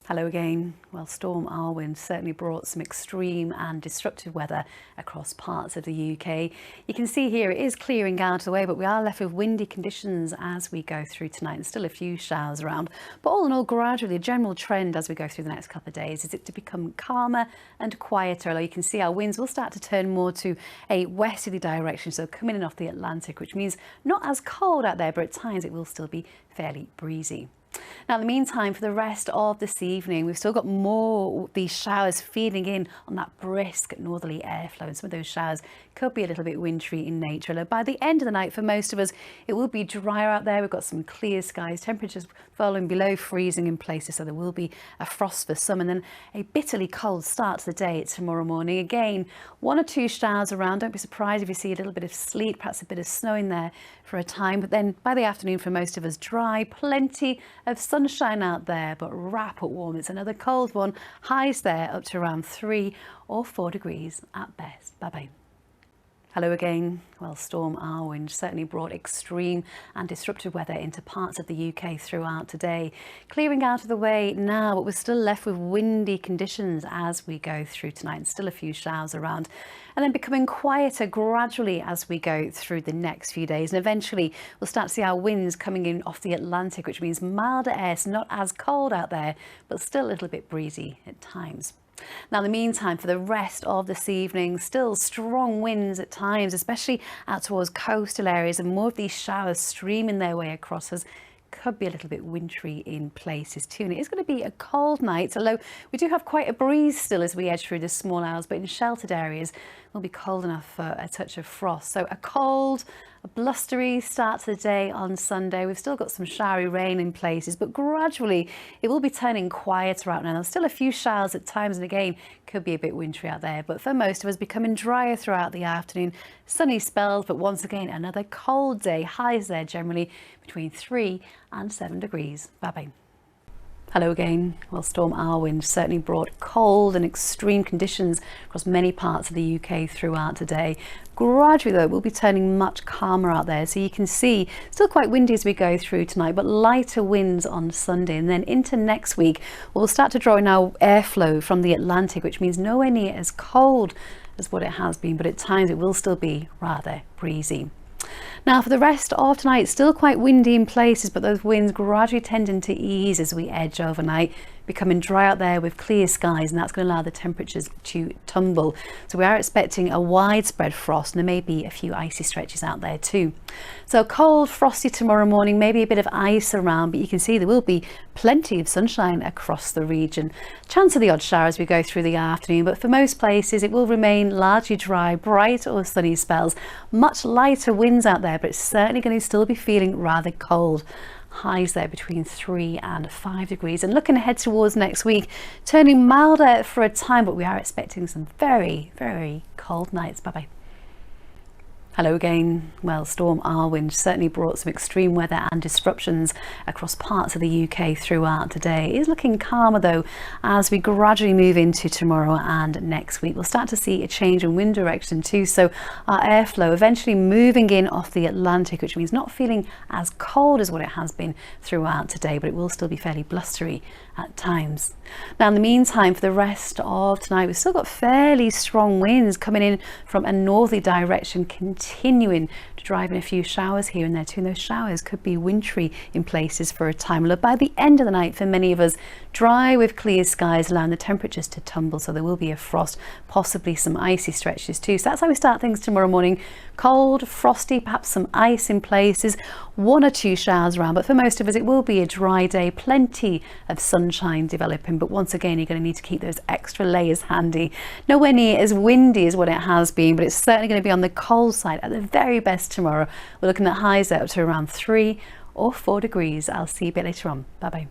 Hello again. Well, Storm Arwen certainly brought some extreme and disruptive weather across parts of the UK. You can see here it is clearing out of the way, but we are left with windy conditions as we go through tonight and still a few showers around. But all in all, gradually, a general trend as we go through the next couple of days is it to become calmer and quieter. Although you can see our winds will start to turn more to a westerly direction, so coming in off the Atlantic, which means not as cold out there, but at times it will still be fairly breezy. Now, in the meantime, for the rest of this evening, we've still got more of these showers feeding in on that brisk northerly airflow, and some of those showers could be a little bit wintry in nature. Although by the end of the night, for most of us, it will be drier out there. We've got some clear skies, temperatures falling below freezing in places, so there will be a frost for some, and then a bitterly cold start to the day tomorrow morning. Again, one or two showers around. Don't be surprised if you see a little bit of sleet, perhaps a bit of snow in there for a time, but then by the afternoon for most of us, dry, plenty of sunshine out there, but rapid warm. It's another cold one. Highs there up to around 3 or 4 degrees at best. Bye-bye. Hello again. Well, Storm Arwen certainly brought extreme and disruptive weather into parts of the UK throughout today. Clearing out of the way now, but we're still left with windy conditions as we go through tonight, and still a few showers around, and then becoming quieter gradually as we go through the next few days. And eventually we'll start to see our winds coming in off the Atlantic, which means milder air, so not as cold out there, but still a little bit breezy at times. Now, in the meantime, for the rest of this evening, still strong winds at times, especially out towards coastal areas, and more of these showers streaming their way across us. Could be a little bit wintry in places too, and it is going to be a cold night, although we do have quite a breeze still as we edge through the small hours, but in sheltered areas will be cold enough for a touch of frost. So a cold, a blustery start to the day on Sunday. We've still got some showery rain in places, but gradually it will be turning quieter out now. There's still a few showers at times, and again could be a bit wintry out there, but for most of us becoming drier throughout the afternoon. Sunny spells, but once again another cold day. Highs there generally between 3 and 7 degrees. Bye-bye. Hello again. Well, Storm Arwen certainly brought cold and extreme conditions across many parts of the UK throughout today. Gradually, though, it will be turning much calmer out there. So you can see still quite windy as we go through tonight, but lighter winds on Sunday. And then into next week, we'll start to draw in our airflow from the Atlantic, which means nowhere near as cold as what it has been, but at times it will still be rather breezy. Now, for the rest of tonight, still quite windy in places, but those winds gradually tending to ease as we edge overnight, becoming dry out there with clear skies, and that's going to allow the temperatures to tumble. So we are expecting a widespread frost, and there may be a few icy stretches out there too. So cold, frosty tomorrow morning, maybe a bit of ice around, but you can see there will be plenty of sunshine across the region. Chance of the odd shower as we go through the afternoon, but for most places it will remain largely dry, bright or sunny spells. Much lighter winds out there, but it's certainly going to still be feeling rather cold. Highs there between 3 and 5 degrees, and looking ahead towards next week, turning milder for a time, but we are expecting some very, very cold nights. Bye-bye. Hello again. Well, Storm Arwen certainly brought some extreme weather and disruptions across parts of the UK throughout today. It is looking calmer though as we gradually move into tomorrow and next week. We'll start to see a change in wind direction too, so our airflow eventually moving in off the Atlantic, which means not feeling as cold as what it has been throughout today, but it will still be fairly blustery at times. Now, in the meantime, for the rest of tonight, we've still got fairly strong winds coming in from a northerly direction, continuing to drive in a few showers here and there too. And those showers could be wintry in places for a time. Although by the end of the night, for many of us, dry with clear skies, allowing the temperatures to tumble. So there will be a frost, possibly some icy stretches too. So that's how we start things tomorrow morning. Cold, frosty, perhaps some ice in places, 1 or 2 showers around. But for most of us, it will be a dry day, plenty of sunshine developing. But once again, you're going to need to keep those extra layers handy. Nowhere near as windy as what it has been, but it's certainly going to be on the cold side at the very best tomorrow. We're looking at highs up to around 3 or 4 degrees. I'll see you a bit later on. Bye bye.